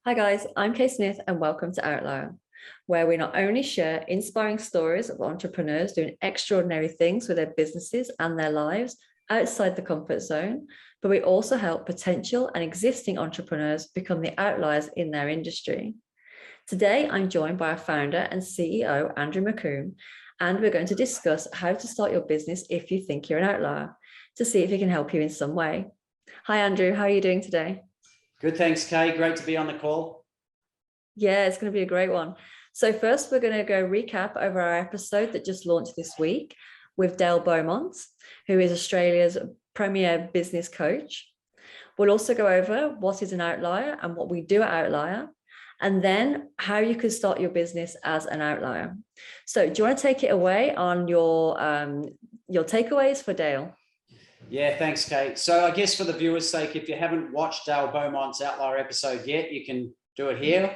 Hi guys, I'm Kay Smith and welcome to Outlier, where we not only share inspiring stories of entrepreneurs doing extraordinary things with their businesses and their lives outside the comfort zone, but we also help potential and existing entrepreneurs become the outliers in their industry. Today, I'm joined by our founder and CEO, Andrew McCombe, and we're going to discuss how to start your business if you think you're an outlier, to see if he can help you in some way. Hi Andrew, how are you doing today? Good, thanks, Kay. Great to be on the call. Yeah, it's going to be a great one. So first, we're going to go recap over our episode that just launched this week with Dale Beaumont, who is Australia's premier business coach. We'll also go over what is an outlier and what we do at Outlier, and then how you can start your business as an outlier. So do you want to take it away on your takeaways for Dale? Yeah, thanks, Kate. So I guess for the viewers' sake, if you haven't watched Dale Beaumont's Outlier episode yet, you can do it here.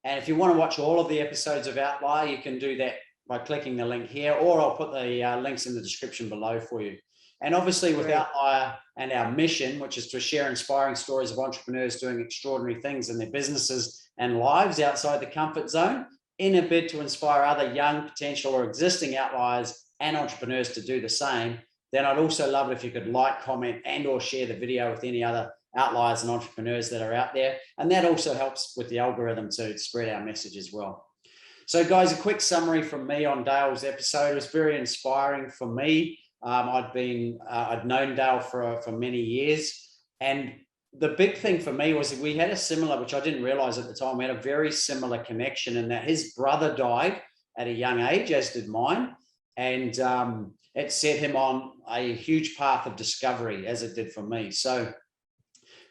And if you want to watch all of the episodes of Outlier, you can do that by clicking the link here, or I'll put the links in the description below for you. And obviously with Outlier and our mission, which is to share inspiring stories of entrepreneurs doing extraordinary things in their businesses and lives outside the comfort zone, in a bid to inspire other young, potential or existing outliers and entrepreneurs to do the same, then I'd also love it if you could like, comment, and or share the video with any other outliers and entrepreneurs that are out there. And that also helps with the algorithm to spread our message as well. So guys, a quick summary from me on Dale's episode. It was very inspiring for me. I'd known Dale for many years. And the big thing for me was that we had a similar, which I didn't realize at the time, we had a very similar connection in that his brother died at a young age, as did mine. And it set him on a huge path of discovery, as it did for me. So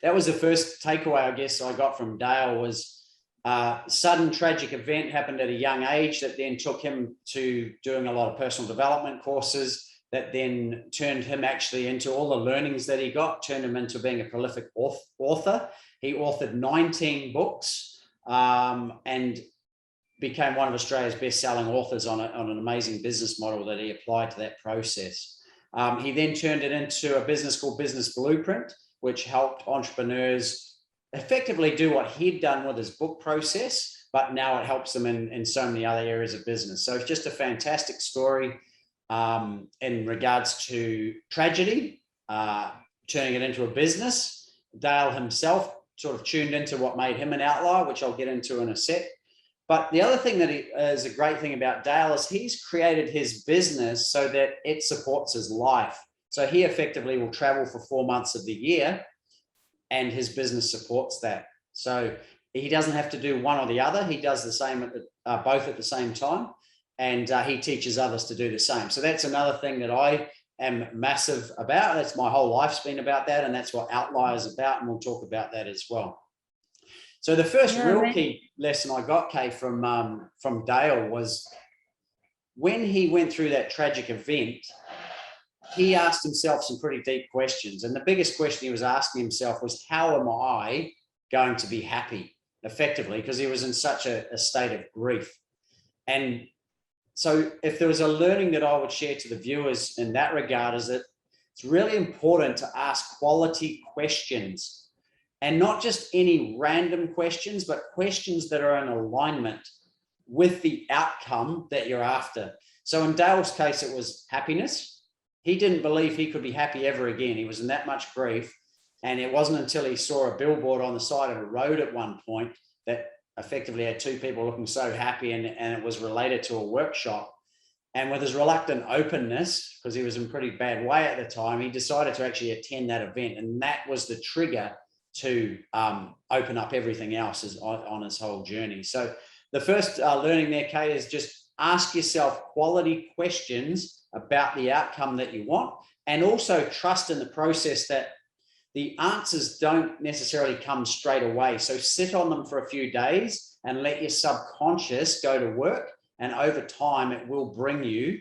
that was the first takeaway, I guess, I got from Dale was a sudden tragic event happened at a young age that then took him to doing a lot of personal development courses that then turned him actually into all the learnings that he got, turned him into being a prolific author. He authored 19 books and became one of Australia's best-selling authors on an amazing business model that he applied to that process. He then turned it into a business called Business Blueprint, which helped entrepreneurs effectively do what he'd done with his book process, but now it helps them in so many other areas of business. So it's just a fantastic story in regards to tragedy, turning it into a business. Dale himself sort of tuned into what made him an outlier, which I'll get into in a sec. But the other thing that is a great thing about Dale is he's created his business so that it supports his life. So he effectively will travel for 4 months of the year and his business supports that. So he doesn't have to do one or the other. He does the same both at the same time. And he teaches others to do the same. So that's another thing that I am massive about. That's my whole life's been about that. And that's what Outlier is about. And we'll talk about that as well. So the first real key lesson I got, Kay, from Dale was when he went through that tragic event, he asked himself some pretty deep questions. And the biggest question he was asking himself was, how am I going to be happy effectively? Because he was in such a state of grief. And so if there was a learning that I would share to the viewers in that regard is that it's really important to ask quality questions. And not just any random questions, but questions that are in alignment with the outcome that you're after. So in Dale's case, it was happiness. He didn't believe he could be happy ever again. He was in that much grief. And it wasn't until he saw a billboard on the side of a road at one point that effectively had two people looking so happy and it was related to a workshop. And with his reluctant openness, because he was in a pretty bad way at the time, he decided to actually attend that event. And that was the trigger to open up everything else on his whole journey. So the first learning there, Kay, is just ask yourself quality questions about the outcome that you want, and also trust in the process that the answers don't necessarily come straight away. So sit on them for a few days and let your subconscious go to work. And over time, it will bring you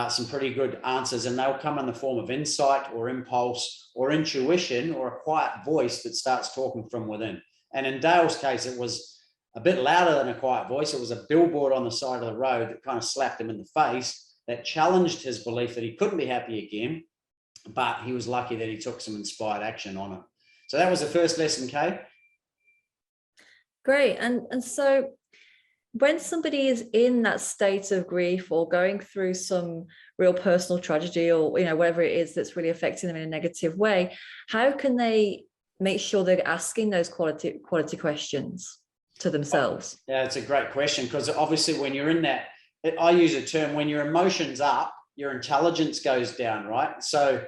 some pretty good answers, and they'll come in the form of insight or impulse or intuition or a quiet voice that starts talking from within. And in Dale's case, it was a bit louder than a quiet voice. It was a billboard on the side of the road that kind of slapped him in the face. that challenged his belief that he couldn't be happy again, but he was lucky that he took some inspired action on it. So that was the first lesson, Kay. Great. And so when somebody is in that state of grief or going through some real personal tragedy, or whatever it is that's really affecting them in a negative way, how can they make sure they're asking those quality questions to themselves? Yeah, it's a great question, because obviously when you're in that, I use a term, when your emotions up, your intelligence goes down, right? So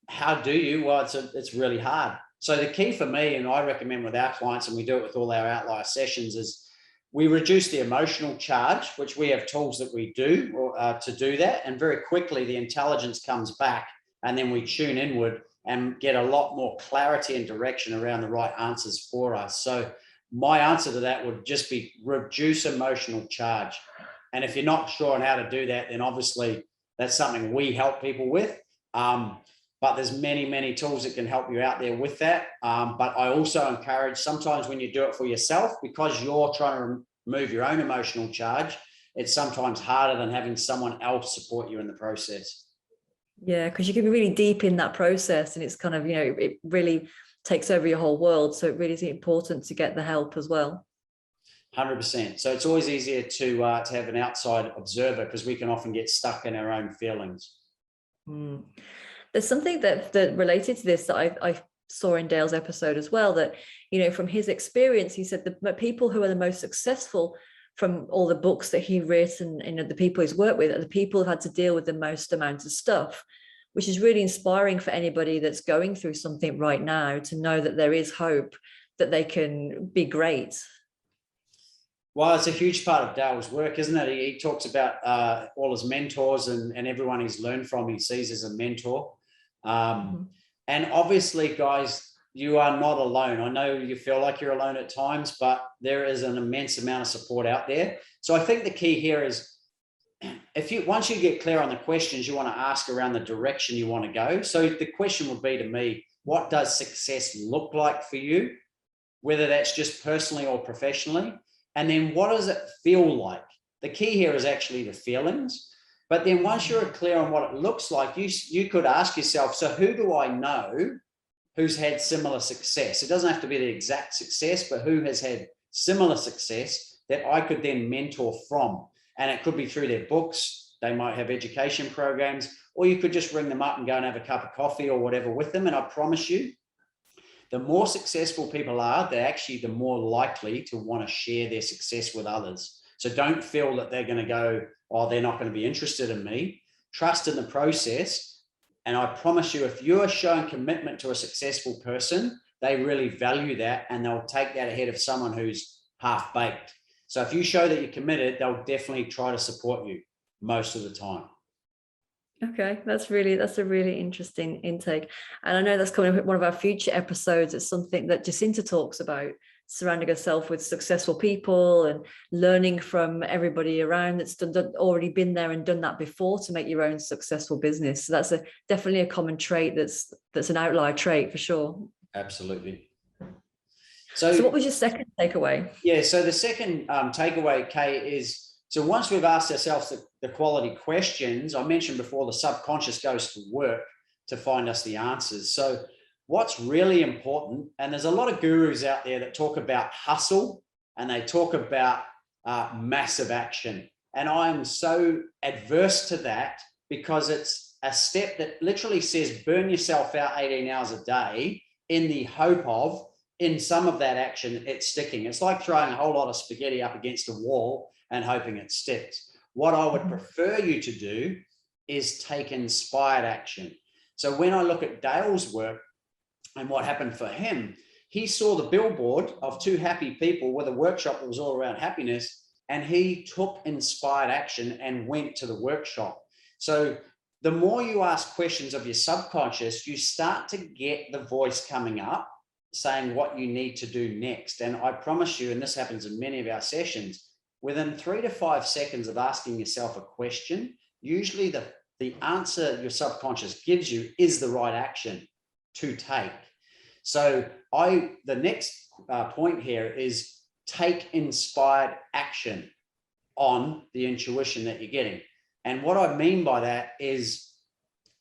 how do you? Well, it's really hard. So the key for me, and I recommend with our clients, and we do it with all our Outlier sessions, is we reduce the emotional charge, which we have tools that we do to do that. And very quickly, the intelligence comes back, and then we tune inward and get a lot more clarity and direction around the right answers for us. So my answer to that would just be reduce emotional charge. And if you're not sure on how to do that, then obviously that's something we help people with. But there's many tools that can help you out there with that. But I also encourage, sometimes when you do it for yourself, because you're trying to remove your own emotional charge, it's sometimes harder than having someone else support you in the process. Yeah, because you can be really deep in that process, and it's kind of, it really takes over your whole world. So it really is important to get the help as well. 100%. So it's always easier to have an outside observer, because we can often get stuck in our own feelings. There's something that related to this that I saw in Dale's episode as well, that, from his experience, he said the people who are the most successful from all the books that he written, the people he's worked with, are the people who've had to deal with the most amount of stuff, which is really inspiring for anybody that's going through something right now, to know that there is hope, that they can be great. Well, it's a huge part of Dale's work, isn't it? He talks about all his mentors and everyone he's learned from, he sees as a mentor. And obviously, guys, you are not alone. I know you feel like you're alone at times, but there is an immense amount of support out there. So I think the key here is, once you get clear on the questions you want to ask around the direction you want to go. So the question would be to me, what does success look like for you? Whether that's just personally or professionally. And then what does it feel like? The key here is actually the feelings. But then once you're clear on what it looks like, you could ask yourself, so who do I know who's had similar success? It doesn't have to be the exact success, but who has had similar success that I could then mentor from? And it could be through their books. They might have education programs, or you could just ring them up and go and have a cup of coffee or whatever with them. And I promise you, the more successful people are, they're actually the more likely to want to share their success with others. So don't feel that they're going to go, oh, they're not going to be interested in me. Trust in the process. And I promise you, if you're showing commitment to a successful person, they really value that, and they'll take that ahead of someone who's half-baked. So if you show that you're committed, they'll definitely try to support you most of the time. Okay, that's a really interesting intake. And I know that's coming up in one of our future episodes. It's something that Jacinta talks about, surrounding herself with successful people and learning from everybody around that's already been there and done that before, to make your own successful business. So that's definitely a common trait that's an outlier trait for sure. Absolutely. So what was your second takeaway? Yeah, so the second takeaway, Kay, is, so once we've asked ourselves the quality questions, I mentioned before, the subconscious goes to work to find us the answers. So what's really important, and there's a lot of gurus out there that talk about hustle, and they talk about massive action. And I'm so adverse to that, because it's a step that literally says burn yourself out 18 hours a day in the hope of, in some of that action, it's sticking. It's like throwing a whole lot of spaghetti up against a wall and hoping it sticks. What I would prefer you to do is take inspired action. So when I look at Dale's work and what happened for him, he saw the billboard of two happy people with a workshop that was all around happiness, and he took inspired action and went to the workshop. So the more you ask questions of your subconscious, you start to get the voice coming up saying what you need to do next. And I promise you, and this happens in many of our sessions, within 3 to 5 seconds of asking yourself a question, usually the answer your subconscious gives you is the right action to take. So the next point here is take inspired action on the intuition that you're getting. And what I mean by that is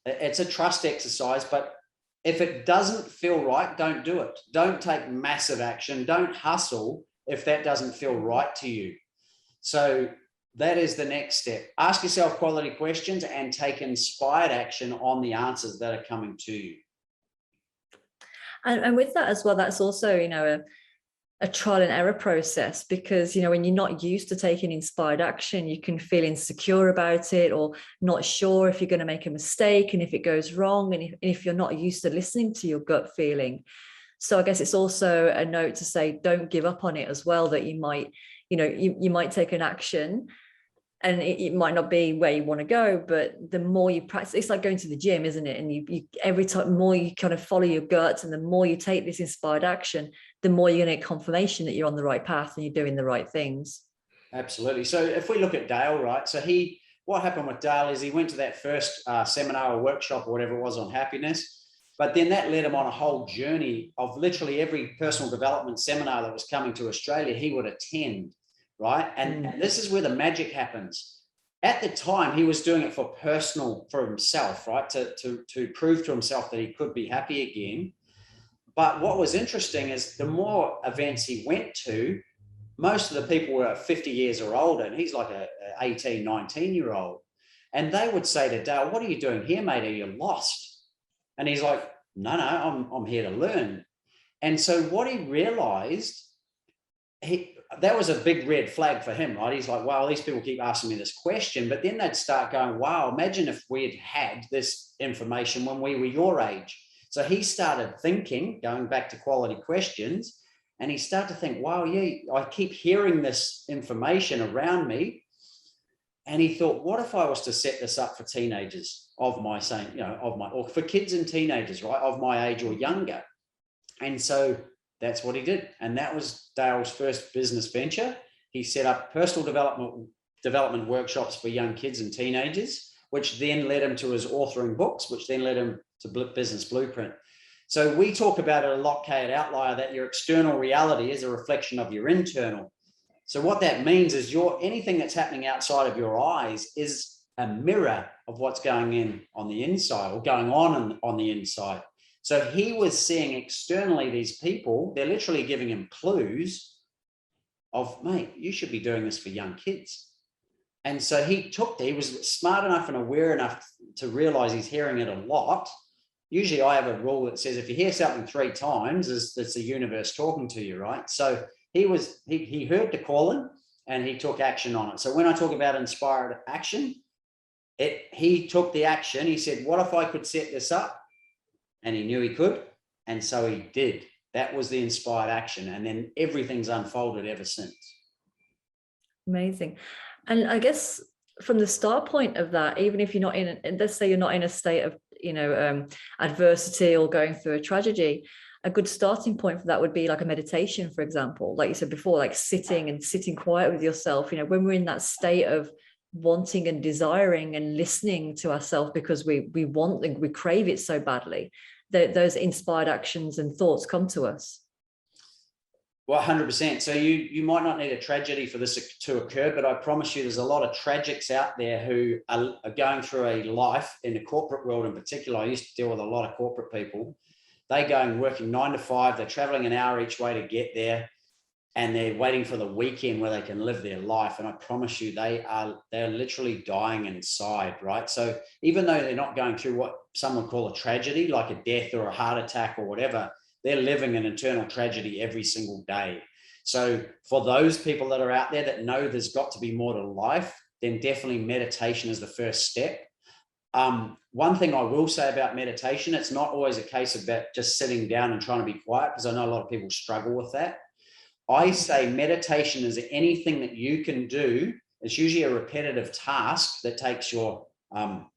it's a trust exercise, but if it doesn't feel right, don't do it. Don't take massive action. Don't hustle if that doesn't feel right to you. So that is the next step. Ask yourself quality questions and take inspired action on the answers that are coming to you. And with that as well, that's also, a trial and error process, because, when you're not used to taking inspired action, you can feel insecure about it or not sure if you're going to make a mistake and if it goes wrong, and if you're not used to listening to your gut feeling. So I guess it's also a note to say, don't give up on it as well, that you might, you might take an action and it might not be where you want to go, but the more you practice, it's like going to the gym, isn't it? And you every time more you kind of follow your gut, and the more you take this inspired action, the more you're going to get confirmation that you're on the right path and you're doing the right things. Absolutely. So if we look at Dale, right? So what happened with Dale is he went to that first seminar or workshop or whatever it was on happiness, but then that led him on a whole journey of literally every personal development seminar that was coming to Australia, he would attend. Right. And this is where the magic happens. At the time, he was doing it for himself, right? To prove to himself that he could be happy again. But what was interesting is the more events he went to, most of the people were 50 years or older, and he's like a 18, 19-year-old. And they would say to Dale, "What are you doing here, mate? Are you lost?" And he's like, no, I'm here to learn. And so what he realized, that was a big red flag for him, right? He's like, wow, these people keep asking me this question. But then they'd start going, wow, imagine if we had this information when we were your age. So he started thinking, going back to quality questions, and he started to think, wow, yeah, I keep hearing this information around me. And he thought, what if I was to set this up for teenagers of my same, or for kids and teenagers, right, of my age or younger? And so that's what he did. And that was Dale's first business venture. He set up personal development workshops for young kids and teenagers, which then led him to his authoring books, which then led him to Business Blueprint. So we talk about it a lot, Kay, at Outlier, that your external reality is a reflection of your internal. So what that means is anything that's happening outside of your eyes is a mirror of what's going on the inside, or going on the inside. So he was seeing externally these people, they're literally giving him clues of, mate, you should be doing this for young kids. And so he was smart enough and aware enough to realize he's hearing it a lot. Usually I have a rule that says if you hear something 3 times, it's the universe talking to you, right? So he heard the calling and he took action on it. So when I talk about inspired action, he took the action. He said, what if I could set this up? And he knew he could. And so he did. That was the inspired action. And then everything's unfolded ever since. Amazing. And I guess from the start point of that, even if you're not let's say you're not in a state of, adversity or going through a tragedy, a good starting point for that would be like a meditation, for example, like you said before, like sitting quiet with yourself. When we're in that state of wanting and desiring and listening to ourselves because we want and we crave it so badly, that those inspired actions and thoughts come to us. Well, 100%. So you might not need a tragedy for this to occur, but I promise you there's a lot of tragics out there who are going through a life in the corporate world in particular. I used to deal with a lot of corporate people. They're going working 9 to 5. They're traveling an hour each way to get there, and they're waiting for the weekend where they can live their life. And I promise you, they're literally dying inside, right? So even though they're not going through what some would call a tragedy, like a death or a heart attack or whatever, they're living an internal tragedy every single day. So for those people that are out there that know there's got to be more to life, then definitely meditation is the first step. One thing I will say about meditation, it's not always a case of just sitting down and trying to be quiet, because I know a lot of people struggle with that. I say meditation is anything that you can do. It's usually a repetitive task that takes your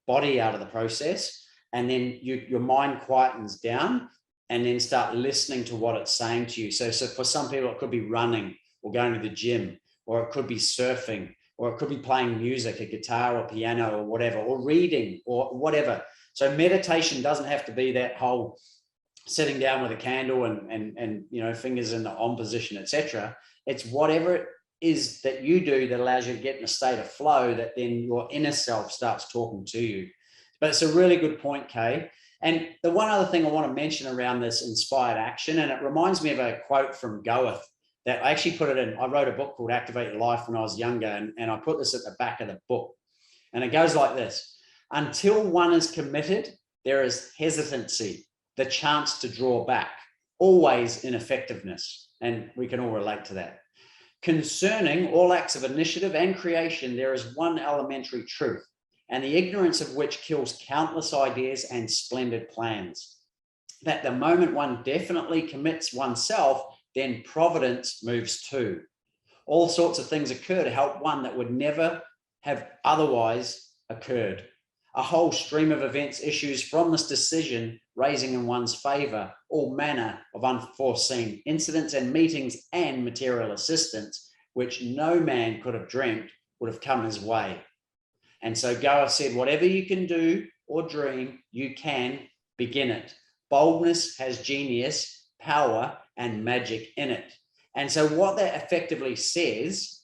body out of the process, and then your mind quietens down, and then start listening to what it's saying to you. So for some people, it could be running or going to the gym, or it could be surfing, or it could be playing music, a guitar or piano or whatever, or reading or whatever. So meditation doesn't have to be that whole sitting down with a candle and fingers in the on position, etc. It's whatever is that you do that allows you to get in a state of flow that then your inner self starts talking to you. But it's a really good point, Kay. And the one other thing I want to mention around this inspired action, and it reminds me of a quote from Goethe that I actually put it in. I wrote a book called Activate Your Life when I was younger, and I put this at the back of the book. And it goes like this: until one is committed, there is hesitancy, the chance to draw back, always ineffectiveness. And we can all relate to that. Concerning all acts of initiative and creation, there is one elementary truth, and the ignorance of which kills countless ideas and splendid plans. That the moment one definitely commits oneself, then providence moves too. All sorts of things occur to help one that would never have otherwise occurred. A whole stream of events issues from this decision, raising in one's favor all manner of unforeseen incidents and meetings and material assistance, which no man could have dreamt would have come his way. And so Goethe said, whatever you can do or dream, you can begin it. Boldness has genius, power, and magic in it. And so what that effectively says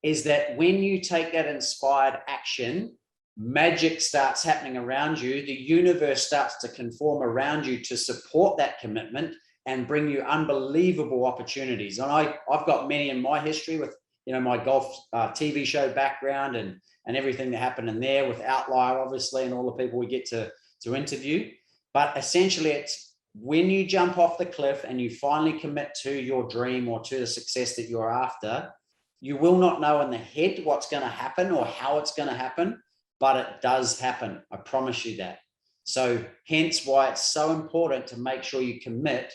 is that when you take that inspired action, magic starts happening around you. The universe starts to conform around you to support that commitment and bring you unbelievable opportunities. And I've got many in my history with, my golf TV show background and everything that happened in there with Outlier, obviously, and all the people we get to interview. But essentially, it's when you jump off the cliff and you finally commit to your dream or to the success that you're after, you will not know in the head what's going to happen or how it's going to happen, but it does happen. I promise you that. So hence why it's so important to make sure you commit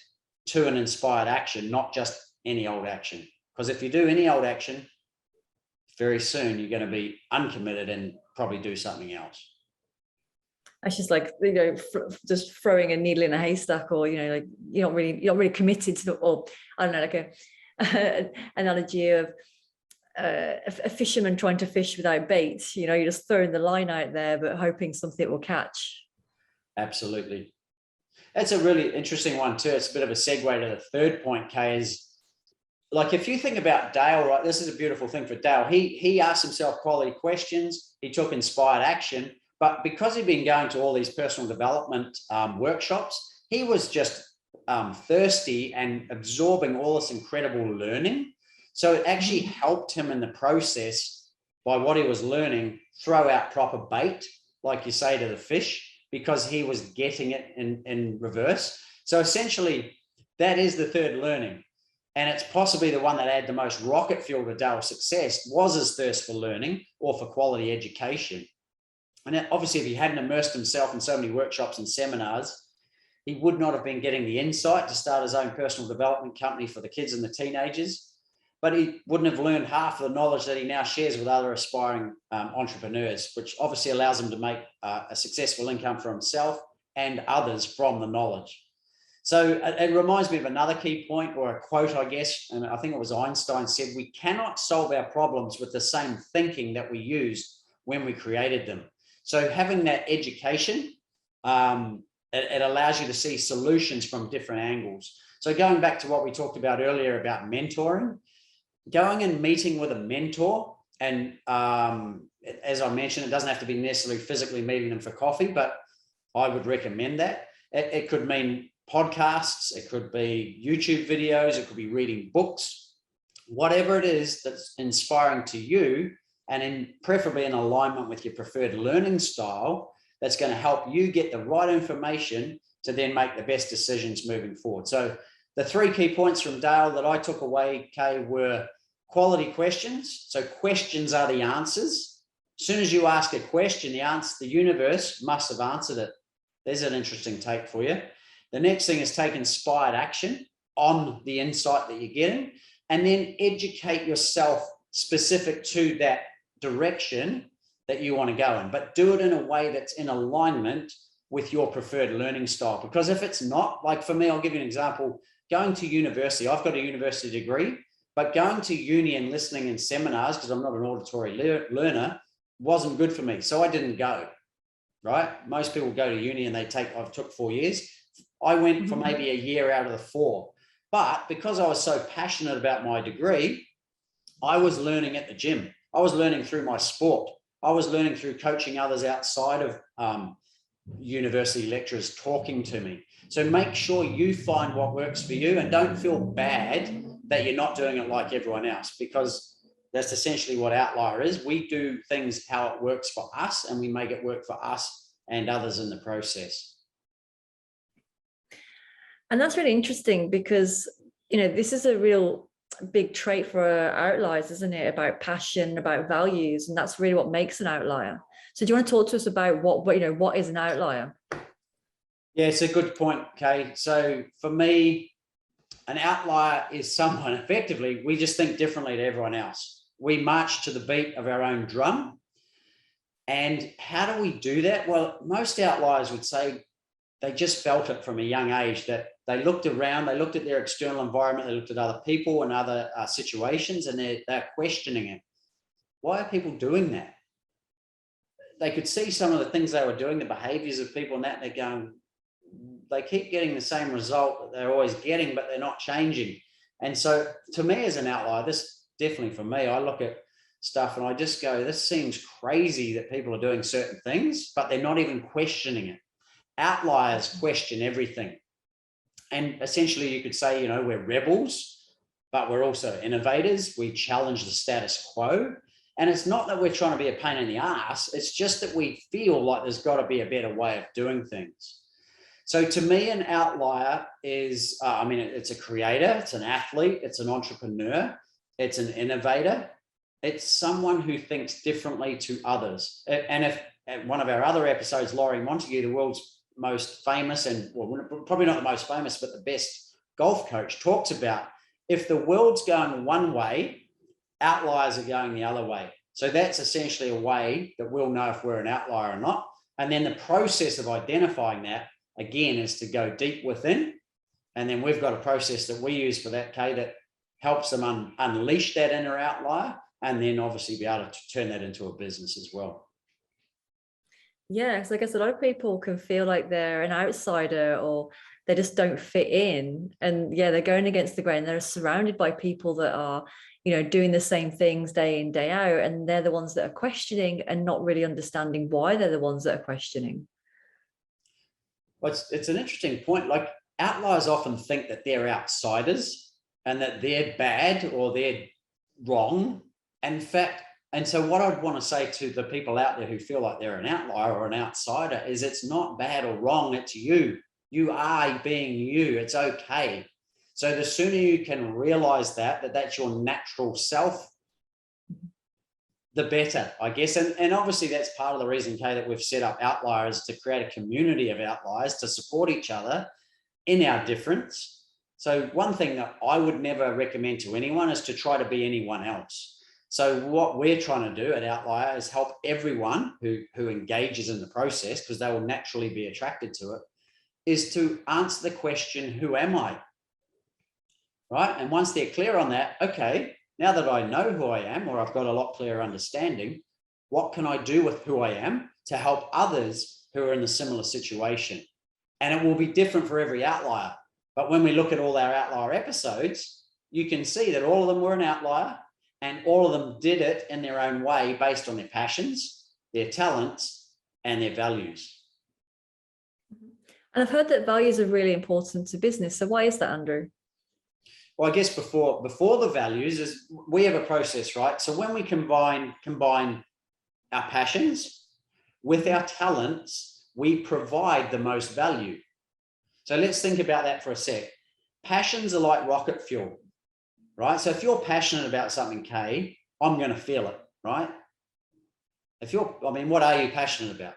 to an inspired action, not just any old action. Because if you do any old action, very soon you're going to be uncommitted and probably do something else. It's just like, just throwing a needle in a haystack, or, like you're not really committed to or I don't know, like a analogy of a fisherman trying to fish without bait. You're just throwing the line out there, but hoping something will catch. Absolutely. That's a really interesting one too. It's a bit of a segue to the third point, Kay, is like, if you think about Dale, right, this is a beautiful thing for Dale. He asked himself quality questions. He took inspired action, but because he'd been going to all these personal development workshops, he was just thirsty and absorbing all this incredible learning. So it actually helped him in the process by what he was learning, throw out proper bait, like you say to the fish, because he was getting it in reverse. So essentially, that is the third learning. And it's possibly the one that had the most rocket fuel to Dale's success, was his thirst for learning or for quality education. And obviously, if he hadn't immersed himself in so many workshops and seminars, he would not have been getting the insight to start his own personal development company for the kids and the teenagers. But he wouldn't have learned half of the knowledge that he now shares with other aspiring entrepreneurs, which obviously allows him to make a successful income for himself and others from the knowledge. So it reminds me of another key point, or a quote, I guess, and I think it was Einstein said, we cannot solve our problems with the same thinking that we used when we created them. So having that education, it allows you to see solutions from different angles. So going back to what we talked about earlier about mentoring, going and meeting with a mentor, and as I mentioned, it doesn't have to be necessarily physically meeting them for coffee, but I would recommend that. It could mean podcasts, it could be YouTube videos, it could be reading books, whatever it is that's inspiring to you, and preferably in alignment with your preferred learning style, that's going to help you get the right information to then make the best decisions moving forward. So the three key points from Dale that I took away, Kay, were quality questions. So questions are the answers. As soon as you ask a question, the universe must have answered it. There's an interesting take for you. The next thing is take inspired action on the insight that you're getting, and then educate yourself specific to that direction that you want to go in, but do it in a way that's in alignment with your preferred learning style. Because if it's not, like for me, I'll give you an example. Going to university, I've got a university degree, but going to uni and listening in seminars, because I'm not an auditory learner, wasn't good for me. So I didn't go, right? Most people go to uni and I've took 4 years. I went for maybe a year out of the 4. But because I was so passionate about my degree, I was learning at the gym. I was learning through my sport. I was learning through coaching others outside of university lecturers talking to me. So make sure you find what works for you and don't feel bad that you're not doing it like everyone else, because that's essentially what Outlier is. We do things how it works for us, and we make it work for us and others in the process. And that's really interesting because, this is a real big trait for outliers, isn't it? About passion, about values, and that's really what makes an outlier. So do you want to talk to us about what is an outlier? Yeah, it's a good point, Kay. So for me, an outlier is someone, effectively, we just think differently to everyone else. We march to the beat of our own drum. And how do we do that? Well, most outliers would say they just felt it from a young age, that they looked around, they looked at their external environment, they looked at other people and other situations, and they're questioning it. Why are people doing that? They could see some of the things they were doing, the behaviors of people and that, and they're going, they keep getting the same result that they're always getting, but they're not changing. And so to me as an outlier, this definitely for me, I look at stuff and I just go, this seems crazy that people are doing certain things, but they're not even questioning it. Outliers question everything. And essentially you could say, we're rebels, but we're also innovators. We challenge the status quo. And it's not that we're trying to be a pain in the ass. It's just that we feel like there's got to be a better way of doing things. So to me, an outlier is, it's a creator, it's an athlete, it's an entrepreneur, it's an innovator. It's someone who thinks differently to others. And if at one of our other episodes, Laurie Montague, the world's most famous and probably not the most famous, but the best golf coach, talks about if the world's going one way, outliers are going the other way. So that's essentially a way that we'll know if we're an outlier or not. And then the process of identifying that, again, is to go deep within. And then we've got a process that we use for that, Kay, that helps them unleash that inner outlier, and then obviously be able to turn that into a business as well. Yeah, because I guess a lot of people can feel like they're an outsider or they just don't fit in. And yeah, they're going against the grain. They're surrounded by people that are, doing the same things day in, day out. And they're the ones that are questioning and not really understanding why they're the ones that are questioning. Well, it's an interesting point. Like, outliers often think that they're outsiders and that they're bad or they're wrong. In fact, and so what I'd want to say to the people out there who feel like they're an outlier or an outsider is it's not bad or wrong, it's you. You are being you. It's okay. So the sooner you can realize that that's your natural self, the better, I guess. And obviously that's part of the reason, Kay, that we've set up Outlier, is to create a community of outliers to support each other in our difference. So one thing that I would never recommend to anyone is to try to be anyone else. So what we're trying to do at Outlier is help everyone who engages in the process, because they will naturally be attracted to it, is to answer the question, who am I? Right? And once they're clear on that, okay, now that I know who I am, or I've got a lot clearer understanding, what can I do with who I am to help others who are in a similar situation? And it will be different for every outlier. But when we look at all our Outlier episodes, you can see that all of them were an outlier, and all of them did it in their own way based on their passions, their talents, and their values. And I've heard that values are really important to business. So why is that, Andrew? Well, I guess before the values is we have a process, right? So when we combine our passions with our talents, we provide the most value. So let's think about that for a sec. Passions are like rocket fuel, right? So if you're passionate about something, Kay, I'm going to feel it, right? What are you passionate about?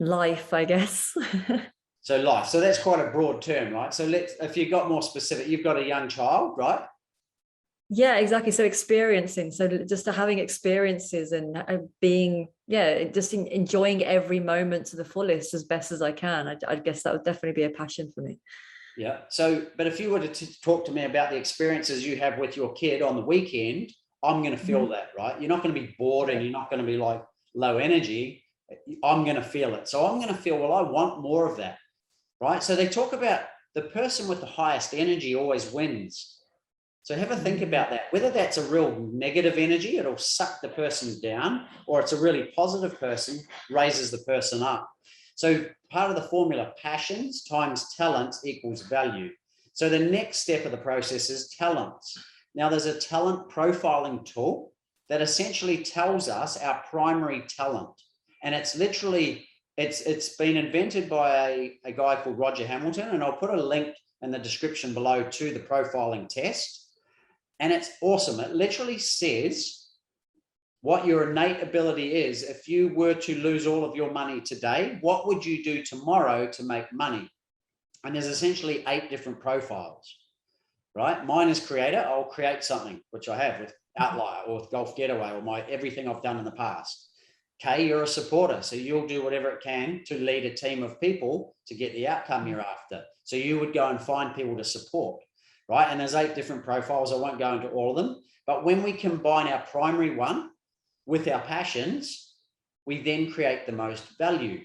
Life, I guess. So life. So that's quite a broad term, right? So if you got more specific, you've got a young child, right? Yeah, exactly. So experiencing, so just having experiences and being, just enjoying every moment to the fullest as best as I can. I guess that would definitely be a passion for me. Yeah. So, but if you were to talk to me about the experiences you have with your kid on the weekend, I'm going to feel that, right? You're not going to be bored and you're not going to be like low energy. I'm going to feel it. So I'm going to feel, well, I want more of that, right? So they talk about the person with the highest energy always wins. So have a think about that, whether that's a real negative energy, it'll suck the person down, or it's a really positive person, raises the person up. So part of the formula, passions times talents equals value. So the next step of the process is talents. Now there's a talent profiling tool that essentially tells us our primary talent. And it's literally, it's been invented by a guy called Roger Hamilton, and I'll put a link in the description below to the profiling test. And it's awesome. It literally says what your innate ability is. If you were to lose all of your money today, what would you do tomorrow to make money? And there's essentially 8 different profiles, right? Mine is creator. I'll create something, which I have with Outlier or with Golf Getaway or everything I've done in the past. K, you're a supporter. So you'll do whatever it can to lead a team of people to get the outcome you're after. So you would go and find people to support. Right? And there's 8 different profiles. I won't go into all of them. But when we combine our primary one with our passions, we then create the most value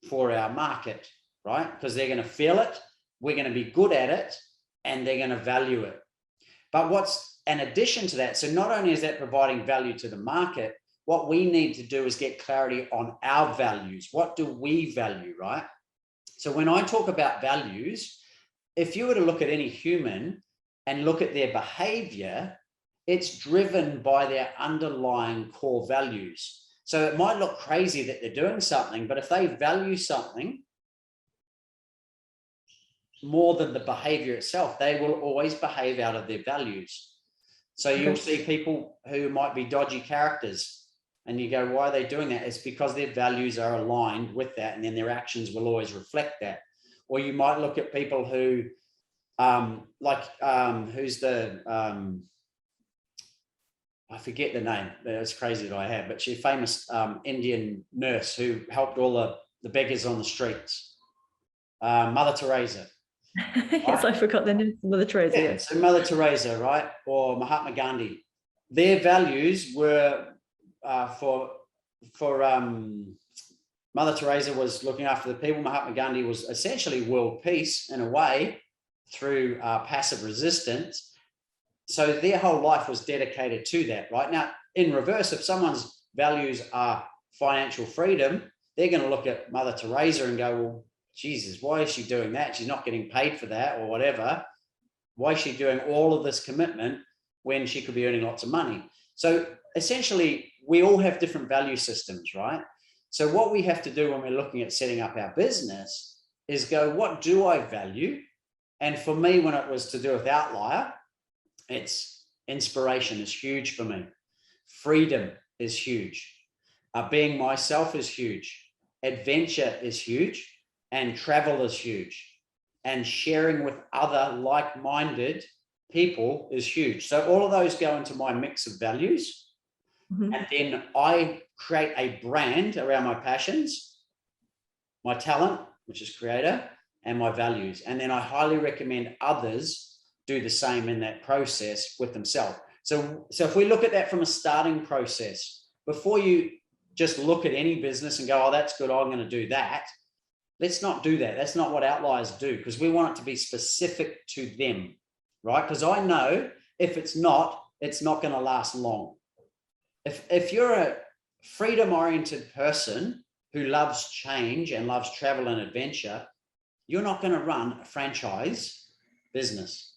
for our market, right? Because they're going to feel it, we're going to be good at it, and they're going to value it. But what's in addition to that, so not only is that providing value to the market, what we need to do is get clarity on our values. What do we value, right? So when I talk about values, if you were to look at any human and look at their behavior, it's driven by their underlying core values. So it might look crazy that they're doing something, but if they value something more than the behavior itself, they will always behave out of their values. So you'll see people who might be dodgy characters and you go, why are they doing that? It's because their values are aligned with that, and then their actions will always reflect that. Or you might look at people who, who's the, I forget the name. It's crazy that I have, but she's a famous Indian nurse who helped all the beggars on the streets. Mother Teresa. Yes, right? I forgot the name. Mother Teresa. Yeah, so Mother Teresa, right? Or Mahatma Gandhi. Their values were Mother Teresa was looking after the people. Mahatma Gandhi was essentially world peace in a way through passive resistance. So their whole life was dedicated to that, right? Now, in reverse, if someone's values are financial freedom, they're going to look at Mother Teresa and go, well, Jesus, why is she doing that? She's not getting paid for that or whatever. Why is she doing all of this commitment when she could be earning lots of money? So essentially, we all have different value systems, right? So what we have to do when we're looking at setting up our business is go, what do I value? And for me, when it was to do with Outlier, it's inspiration is huge for me. Freedom is huge. Being myself is huge. Adventure is huge. And travel is huge. And sharing with other like-minded people is huge. So all of those go into my mix of values. Mm-hmm. And then I create a brand around my passions, my talent, which is creator, and my values. And then I highly recommend others do the same in that process with themselves. So if we look at that from a starting process, before you just look at any business and go, oh, that's good, I'm going to do that. Let's not do that. That's not what outliers do, because we want it to be specific to them, right? Because I know if it's not going to last long. If you're a freedom-oriented person who loves change and loves travel and adventure, you're not going to run a franchise business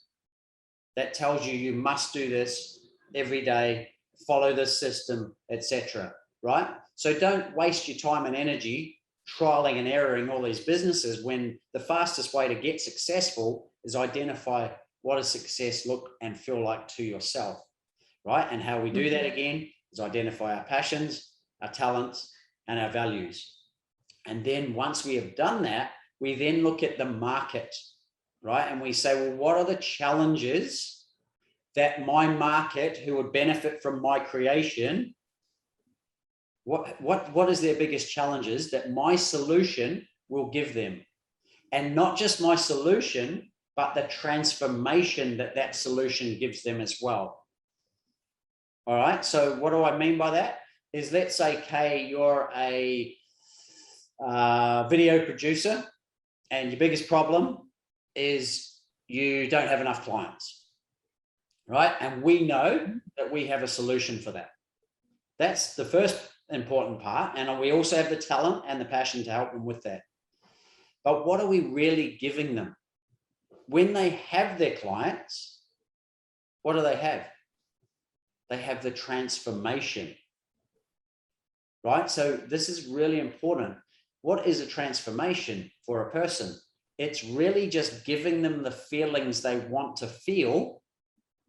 that tells you must do this every day, follow this system, etc. Right? So don't waste your time and energy trialing and erroring all these businesses when the fastest way to get successful is identify what does success look and feel like to yourself, right? And how we do that again is identify our passions, our talents, and our values. And then once we have done that, we then look at the market, right? And we say, well, what are the challenges that my market who would benefit from my creation, what is their biggest challenges that my solution will give them? And not just my solution, but the transformation that solution gives them as well. All right. So what do I mean by that? Is let's say, Kay, you're a video producer and your biggest problem is you don't have enough clients. right? And we know that we have a solution for that. That's the first important part. And we also have the talent and the passion to help them with that. But what are we really giving them? When they have their clients, what do they have? They have the transformation, right? So this is really important. What is a transformation for a person? It's really just giving them the feelings they want to feel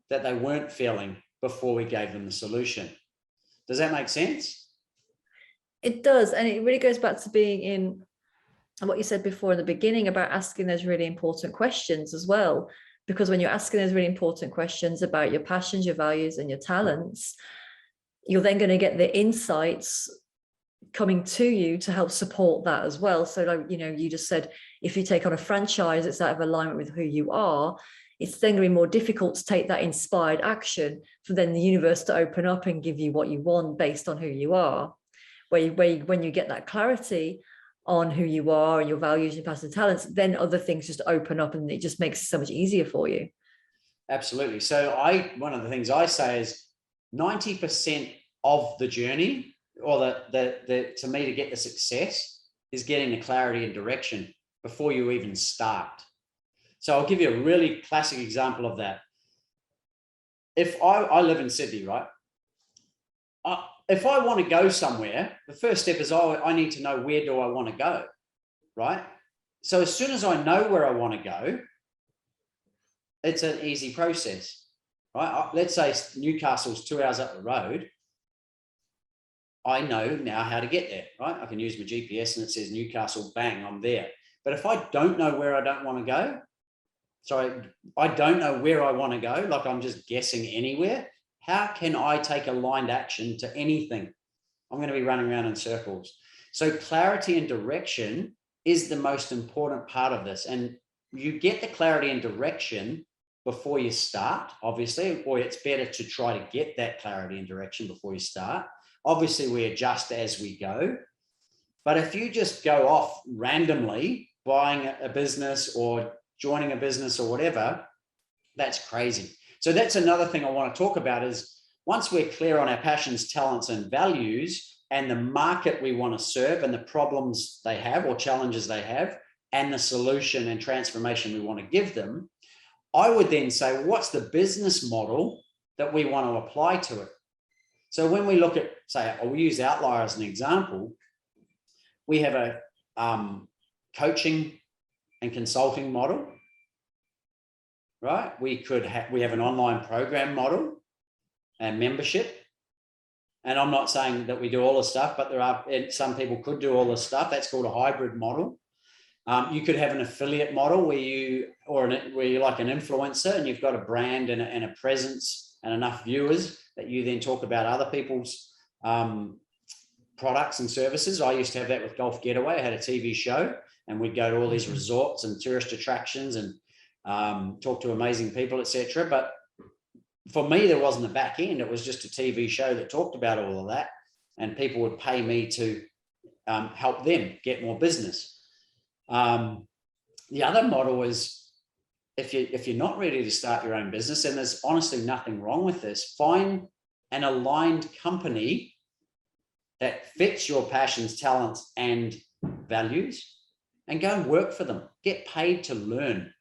that they weren't feeling before we gave them the solution. Does that make sense? It does. And it really goes back to being in what you said before in the beginning about asking those really important questions as well. Because when you're asking those really important questions about your passions, your values, and your talents, you're then going to get the insights coming to you to help support that as well. So, like, you just said, if you take on a franchise, it's out of alignment with who you are. It's then going to be more difficult to take that inspired action for then the universe to open up and give you what you want based on who you are. When you get that clarity on who you are and your values, your passions and talents, then other things just open up and it just makes it so much easier for you. Absolutely. So one of the things I say is 90% of the journey, or the to me to get the success, is getting the clarity and direction before you even start. So I'll give you a really classic example of that. If I live in Sydney, right? If I want to go somewhere, the first step is I need to know, where do I want to go, right? So as soon as I know where I want to go, it's an easy process, right? Let's say Newcastle's 2 hours up the road. I know now how to get there, right? I can use my GPS and it says Newcastle, bang, I'm there. But if I don't know where I don't want to go, I don't know where I want to go, like I'm just guessing anywhere, how can I take aligned action to anything? I'm going to be running around in circles. So clarity and direction is the most important part of this. And you get the clarity and direction before you start, obviously, or it's better to try to get that clarity and direction before you start. Obviously, we adjust as we go. But if you just go off randomly buying a business or joining a business or whatever, that's crazy. So that's another thing I want to talk about is once we're clear on our passions, talents, and values and the market we want to serve and the problems they have or challenges they have and the solution and transformation we want to give them, I would then say, what's the business model that we want to apply to it? So when we look at, say, we use Outlier as an example, we have a coaching and consulting model, right? We have an online program model and membership. And I'm not saying that we do all the stuff, but some people could do all the stuff. That's called a hybrid model. You could have an affiliate model where you're like an influencer and you've got a brand and a presence and enough viewers that you then talk about other people's products and services. I used to have that with Golf Getaway. I had a TV show and we'd go to all these resorts and tourist attractions and talk to amazing people, etc. But for me, there wasn't a back end. It was just a TV show that talked about all of that, and people would pay me to help them get more business. The other model is if you're not ready to start your own business, and there's honestly nothing wrong with this, find an aligned company that fits your passions, talents, and values, and go and work for them. Get paid to learn.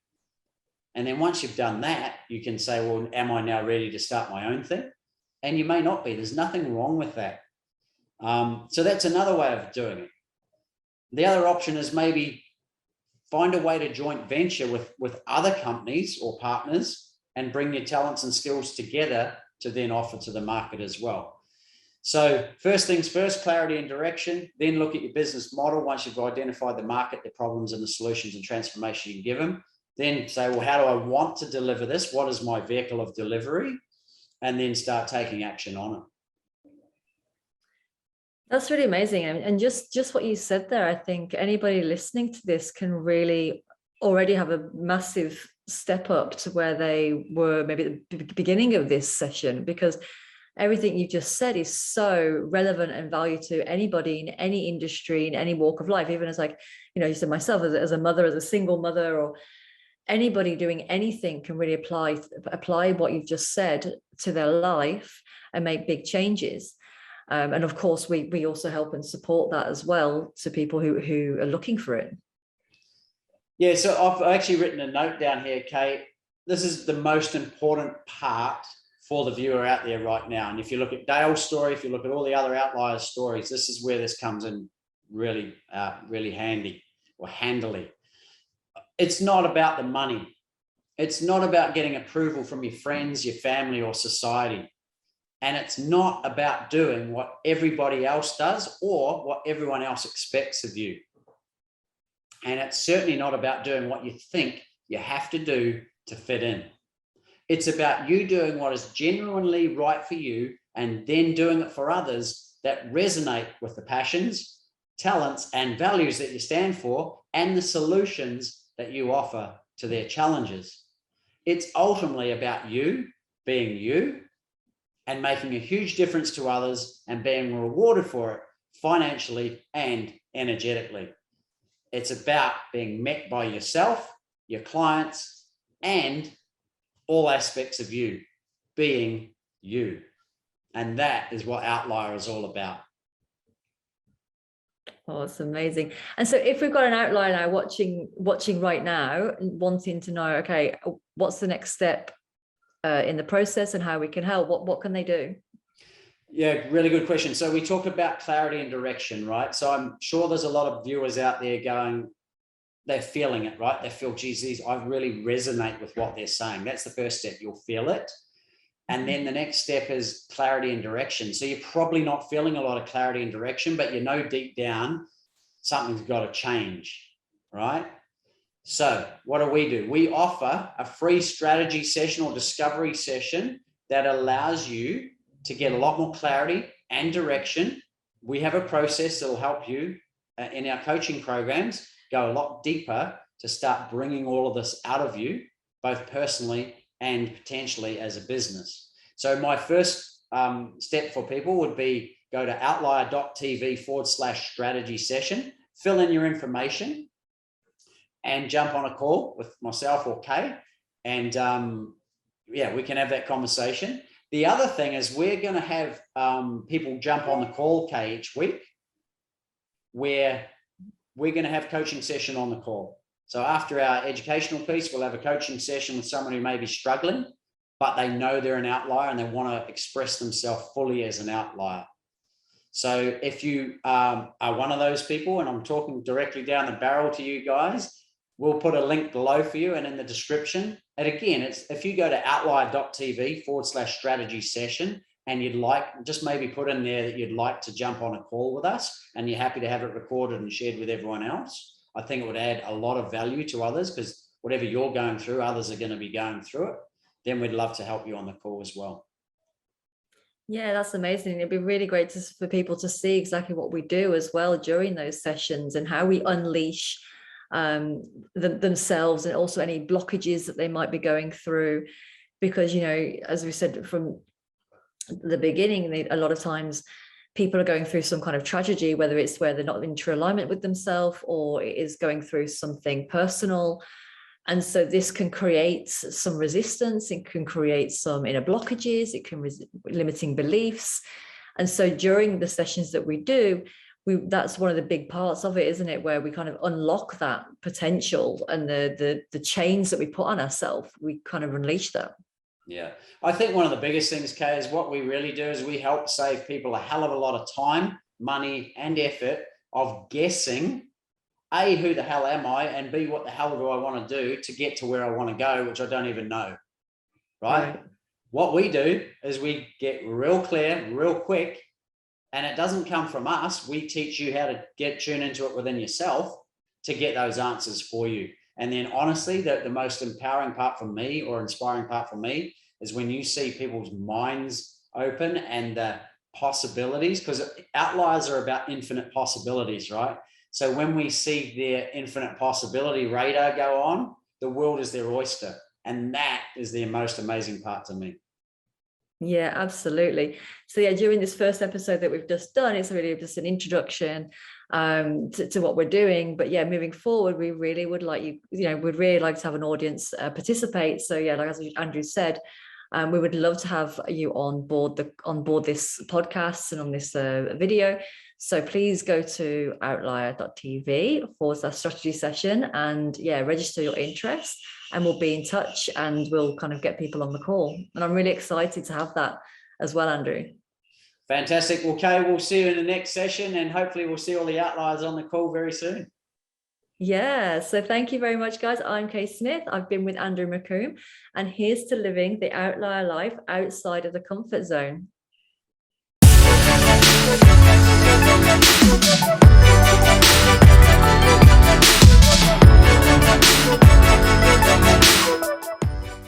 And then once you've done that, you can say, well, am I now ready to start my own thing? And you may not be. There's nothing wrong with that. So that's another way of doing it. The other option is maybe find a way to joint venture with other companies or partners and bring your talents and skills together to then offer to the market as well. So first things first, clarity and direction, then look at your business model. Once you've identified the market, the problems and the solutions and transformation you give them, then say, well, how do I want to deliver this? What is my vehicle of delivery? And then start taking action on it. That's really amazing. And just what you said there, I think anybody listening to this can really already have a massive step up to where they were maybe at the beginning of this session, because everything you just said is so relevant and value to anybody in any industry, in any walk of life, even as, like, you said, myself as a mother, as a single mother, or anybody doing anything can really apply what you've just said to their life and make big changes. And of course, we also help and support that as well to people who are looking for it. Yeah, so I've actually written a note down here, Kate. This is the most important part for the viewer out there right now. And if you look at Dale's story, if you look at all the other Outlier stories, this is where this comes in really, really handy or handily. It's not about the money. It's not about getting approval from your friends, your family, or society. And it's not about doing what everybody else does or what everyone else expects of you. And it's certainly not about doing what you think you have to do to fit in. It's about you doing what is genuinely right for you and then doing it for others that resonate with the passions, talents, and values that you stand for and the solutions that you offer to their challenges. It's ultimately about you being you and making a huge difference to others and being rewarded for it financially and energetically. It's about being met by yourself, your clients, and all aspects of you being you. And that is what Outlier is all about. Oh, it's amazing. And so if we've got an outlier now watching right now, wanting to know, okay, what's the next step in the process and how we can help, what can they do? Yeah, really good question. So we talk about clarity and direction, right? So I'm sure there's a lot of viewers out there going, they're feeling it, right? They feel, geez, I really resonate with what they're saying. That's the first step. You'll feel it. And then the next step is clarity and direction. So you're probably not feeling a lot of clarity and direction, but you know deep down something's got to change, right? So what do? We offer a free strategy session or discovery session that allows you to get a lot more clarity and direction. We have a process that will help you in our coaching programs go a lot deeper to start bringing all of this out of you, both personally and potentially as a business. So my first step for people would be go to outlier.tv/strategy session, fill in your information and jump on a call with myself or Kay. And we can have that conversation. The other thing is we're going to have people jump on the call, Kay, each week, where we're going to have coaching session on the call. So after our educational piece, we'll have a coaching session with someone who may be struggling, but they know they're an outlier and they want to express themselves fully as an outlier. So if you are one of those people, and I'm talking directly down the barrel to you guys, we'll put a link below for you and in the description. And again, it's if you go to outlier.tv/strategy session and you'd like, just maybe put in there that you'd like to jump on a call with us and you're happy to have it recorded and shared with everyone else. I think it would add a lot of value to others because whatever you're going through, others are going to be going through it. Then we'd love to help you on the call as well. Yeah, that's amazing. It'd be really great for people to see exactly what we do as well during those sessions and how we unleash themselves and also any blockages that they might be going through. Because, you know, as we said from the beginning, a lot of times people are going through some kind of tragedy, whether it's where they're not in true alignment with themselves or it is going through something personal. And so this can create some resistance, it can create some inner blockages, it can limiting beliefs. And so during the sessions that we do, that's one of the big parts of it, isn't it? Where we kind of unlock that potential and the chains that we put on ourselves, we kind of unleash them. Yeah, I think one of the biggest things, Kay, is what we really do is we help save people a hell of a lot of time, money, and effort of guessing, A, who the hell am I, and B, what the hell do I want to do to get to where I want to go, which I don't even know, right? What we do is we get real clear, real quick, and it doesn't come from us. We teach you how to tune into it within yourself to get those answers for you. And then honestly, the most empowering part for me or inspiring part for me is when you see people's minds open and the possibilities, because outliers are about infinite possibilities, right? So when we see their infinite possibility radar go on, the world is their oyster. And that is the most amazing part to me. Yeah, absolutely. So yeah, during this first episode that we've just done, it's really just an introduction to what we're doing. But yeah, moving forward, we really would like we'd really like to have an audience participate. So yeah, like as Andrew said, we would love to have you on board this podcast and on this video. So please go to outlier.tv/strategy session and yeah, register your interest, and we'll be in touch and we'll kind of get people on the call. And I'm really excited to have that as well, Andrew. Fantastic. Well, Kay, we'll see you in the next session, and hopefully we'll see all the outliers on the call very soon. Yeah, so thank you very much, guys. I'm Kay Smith. I've been with Andrew McCombe, and here's to living the outlier life outside of the comfort zone.